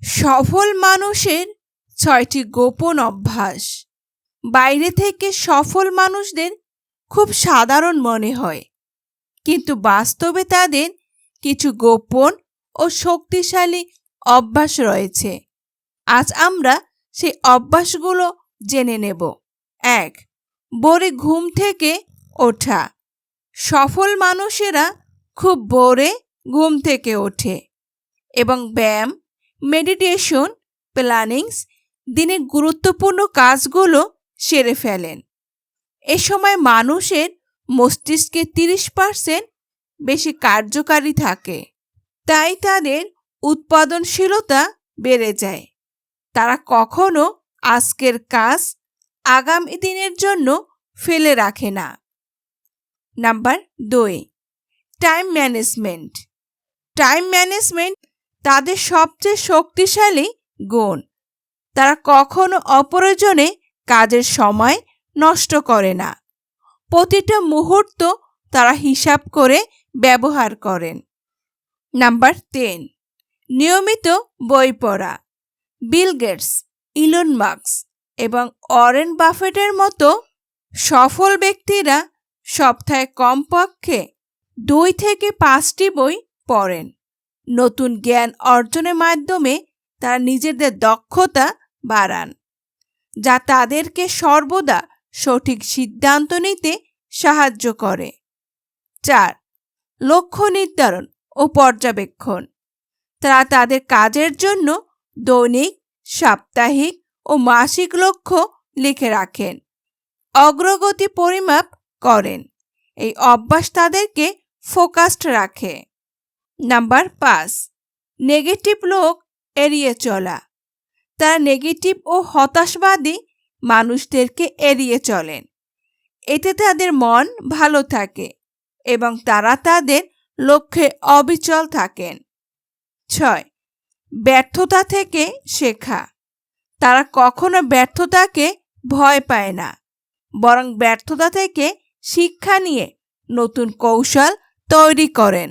সফল মানুষের ৬টি গোপন অভ্যাস। বাইরে থেকে সফল মানুষদের খুব সাধারণ মনে হয়, কিন্তু বাস্তবে তাদের কিছু গোপন ও শক্তিশালী অভ্যাস রয়েছে। আজ আমরা সেই অভ্যাসগুলো জেনে নেব। ১. ভোরে ঘুম থেকে ওঠা। সফল মানুষেরা খুব ভোরে ঘুম থেকে ওঠে এবং ব্যায়াম, মেডিটেশন, প্ল্যানিংস দিনের গুরুত্বপূর্ণ কাজগুলো সেরে ফেলেন। এ সময় মানুষের মস্তিষ্কে ৩০% বেশি কার্যকারী থাকে, তাই তাদের উৎপাদনশীলতা বেড়ে যায়। তারা কখনো আজকের কাজ আগামী দিনের জন্য ফেলে রাখে না। Number ২. Time management. Time management তাদের সবচেয়ে শক্তিশালী গুণ। তারা কখনো অপ্রয়োজনে কাজের সময় নষ্ট করে না। প্রতিটা মুহূর্ত তারা হিসাব করে ব্যবহার করেন। নাম্বার ৩. নিয়মিত বই পড়া। বিল গেটস, ইলন মাস্ক এবং ওয়ারেন বাফেটের মতো সফল ব্যক্তিরা সপ্তাহে কমপক্ষে ২ থেকে ৫টি বই পড়েন। নতুন জ্ঞান অর্জনের মাধ্যমে তারা নিজেদের দক্ষতা বাড়ান, যা তাদেরকে সর্বদা সঠিক সিদ্ধান্ত নিতে সাহায্য করে। ৪. লক্ষ্য নির্ধারণ ও পর্যবেক্ষণ। তারা তাদের কাজের জন্য দৈনিক, সাপ্তাহিক ও মাসিক লক্ষ্য লিখে রাখেন, অগ্রগতি পরিমাপ করেন। এই অভ্যাস তাদেরকে ফোকাসড রাখে। নাম্বার ৫. নেগেটিভ লোক এড়িয়ে চলা। তারা নেগেটিভ ও হতাশাবাদী মানুষদেরকে এড়িয়ে চলেন। এতে তাদের মন ভালো থাকে এবং তারা তাদের লক্ষ্যে অবিচল থাকেন। ৬. ব্যর্থতা থেকে শেখা। তারা কখনো ব্যর্থতাকে ভয় পায় না, বরং ব্যর্থতা থেকে শিক্ষা নিয়ে নতুন কৌশল তৈরি করেন।